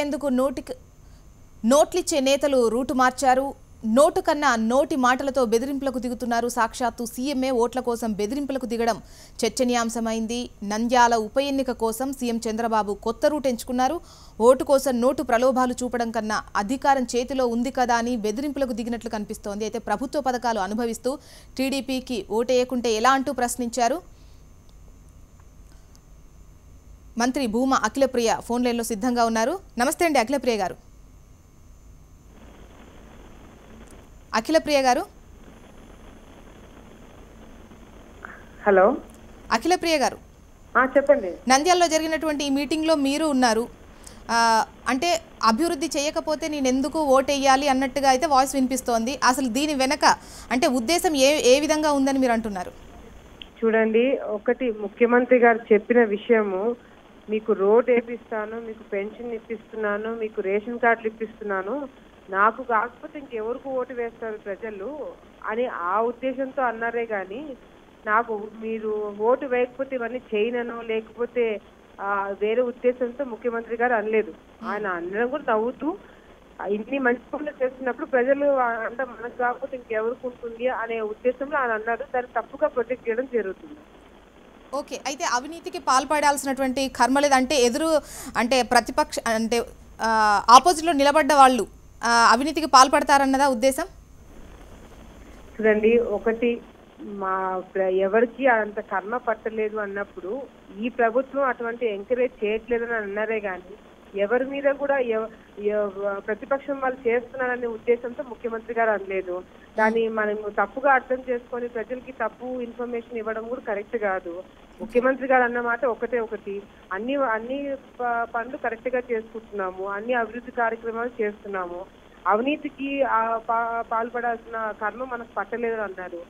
ఎందుకు నోట్లిచ్చే నేతలు రూటు మార్చారు. నోటు కన్నా నోటి మాటలతో బెదిరింపులకు దిగుతున్నారు. సాక్షాత్తు సీఎంఏ ఓట్ల కోసం బెదిరింపులకు దిగడం చర్చనీయాంశమైంది. నంద్యాల ఉప ఎన్నిక కోసం సీఎం చంద్రబాబు కొత్త రూట్ ఎంచుకున్నారు. ఓటు కోసం నోటు ప్రలోభాలు చూపడం కన్నా అధికారం చేతిలో ఉంది కదా అని బెదిరింపులకు దిగినట్లు కనిపిస్తోంది. అయితే ప్రభుత్వ పథకాలు అనుభవిస్తూ టీడీపీకి ఓటేయకుంటే ఎలా అంటూ ప్రశ్నించారు. మంత్రి భూమా అఖిలప్రియ ఫోన్ లైన్లో సిద్ధంగా ఉన్నారు. నమస్తే అండి అఖిలప్రియ గారు. అఖిలప్రియ గారు. హలో అఖిలప్రియ గారు, చెప్పండి. నంద్యాలలో జరిగినటువంటి ఈ మీటింగ్లో మీరు ఉన్నారు. అంటే అభివృద్ధి చేయకపోతే నేను ఎందుకు ఓటేయాలి అన్నట్టుగా అయితే వాయిస్ వినిపిస్తోంది. అసలు దీని వెనక అంటే ఉద్దేశం ఏ విధంగా ఉందని మీరు అంటున్నారు? చూడండి, ఒకటి ముఖ్యమంత్రి గారు చెప్పిన విషయము, మీకు రోడ్ వేపిస్తాను, మీకు పెన్షన్ ఇప్పిస్తున్నాను, మీకు రేషన్ కార్డులు ఇప్పిస్తున్నాను, నాకు కాకపోతే ఇంకెవరికి ఓటు వేస్తారు ప్రజలు అని ఆ ఉద్దేశంతో అన్నారే కానీ నాకు మీరు ఓటు వేయకపోతే ఇవన్నీ చేయనను లేకపోతే వేరే ఉద్దేశంతో ముఖ్యమంత్రి గారు అనలేదు. ఆయన అనడం కూడా నవ్వుతూ ఇన్ని మంచి పనులు చేస్తున్నప్పుడు ప్రజలు అంటే మనకు కాకపోతే ఇంకెవరికి ఉంటుంది అనే ఉద్దేశంలో ఆయన అన్నారు. దాన్ని తప్పుగా ప్రొజెక్ట్ చేయడం జరుగుతుంది. ఓకే, అయితే అవినీతికి పాల్పడాల్సినటువంటి కర్మ లేదు అంటే ప్రతిపక్ష అంటే ఆపోజిట్లో నిలబడ్డ వాళ్ళు అవినీతికి పాల్పడతారన్నదా ఉద్దేశం? చూడండి, ఒకటి ఎవరికి అంత కర్మ పట్టలేదు అన్నప్పుడు ఈ ప్రభుత్వం అటువంటి ఎంకరేజ్ చేయట్లేదని అన్నారే కానీ ఎవరి మీద కూడా ప్రతిపక్షం వాళ్ళు చేస్తున్నారనే ఉద్దేశంతో ముఖ్యమంత్రి గారు అనలేదు. దాన్ని మనం తప్పుగా అర్థం చేసుకొని ప్రజలకి తప్పు ఇన్ఫర్మేషన్ ఇవ్వడం కూడా కరెక్ట్ కాదు. ముఖ్యమంత్రి గారు అన్నమాట ఒకటి అన్ని పనులు కరెక్ట్ గా చేసుకుంటున్నాము, అన్ని అభివృద్ధి కార్యక్రమాలు చేస్తున్నాము, అవినీతికి పాల్పడాల్సిన కర్మ మనకు పట్టలేదని అన్నారు.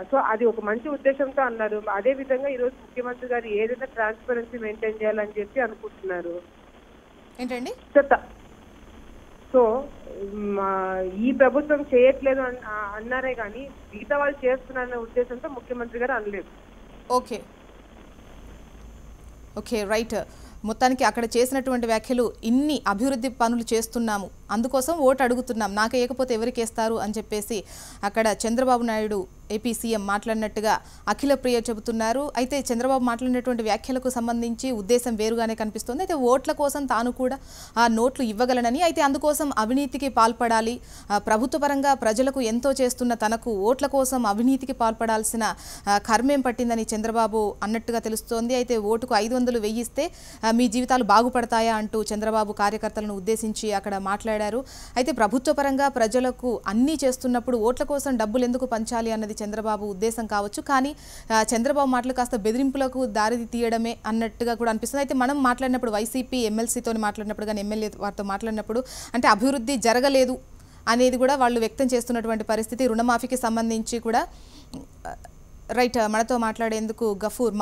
సో అది ఒక మంచి ఉద్దేశంతో అన్నారు. అదే విధంగా ఈరోజు ముఖ్యమంత్రి గారు ఏదైనా ట్రాన్స్పరెన్సీ మెయింటైన్ చేయాలని చెప్పి అనుకుంటున్నారు ఏంటండి. సో ఈ ప్రభుత్వం చేయట్లేదు అన్నారే కానీ మిగతా వాళ్ళు చేస్తున్నారనే ఉద్దేశంతో ముఖ్యమంత్రి గారు అనలేదు. Okay right. మొత్తానికి అక్కడ చేసినటువంటి వ్యాఖ్యలు ఇన్ని అభివృద్ధి పనులు చేస్తున్నాము, అందుకోసం ఓటు అడుగుతున్నాం, నాకు వేయకపోతే ఎవరికి వేస్తారు అని చెప్పేసి అక్కడ చంద్రబాబు నాయుడు ఏపీ సీఎం మాట్లాడినట్టుగా అఖిలప్రియ చెబుతున్నారు. అయితే చంద్రబాబు మాట్లాడినటువంటి వ్యాఖ్యలకు సంబంధించి ఉద్దేశం వేరుగానే కనిపిస్తుంది. అయితే ఓట్ల కోసం తాను కూడా ఆ నోట్లు ఇవ్వగలనని, అయితే అందుకోసం అవినీతికి పాల్పడాలి, ప్రభుత్వ పరంగా ప్రజలకు ఎంతో చేస్తున్న తనకు ఓట్ల కోసం అవినీతికి పాల్పడాల్సిన కర్మేం పట్టిందని చంద్రబాబు అన్నట్టుగా తెలుస్తోంది. అయితే ఓటుకు 500 వెయ్యిస్తే మీ జీవితాలు బాగుపడతాయా అంటూ చంద్రబాబు కార్యకర్తలను ఉద్దేశించి అక్కడ మాట్లాడారు. అయితే ప్రభుత్వ పరంగా ప్రజలకు అన్నీ చేస్తున్నప్పుడు ఓట్ల కోసం డబ్బులు ఎందుకు పంచాలి అన్నది చంద్రబాబు ఉద్దేశం కావచ్చు. కానీ చంద్రబాబు మాటలు కాస్త బెదిరింపులకు దారి తీయడమే అన్నట్టుగా కూడా అనిపిస్తుంది. అయితే మనం మాట్లాడినప్పుడు వైసీపీ ఎమ్మెల్సీతో మాట్లాడినప్పుడు కానీ ఎమ్మెల్యే వారితో మాట్లాడినప్పుడు అంటే అభివృద్ధి జరగలేదు అనేది కూడా వాళ్ళు వ్యక్తం చేస్తున్నటువంటి పరిస్థితి. రుణమాఫీకి సంబంధించి కూడా రైట్ మనతో మాట్లాడేందుకు గఫూర్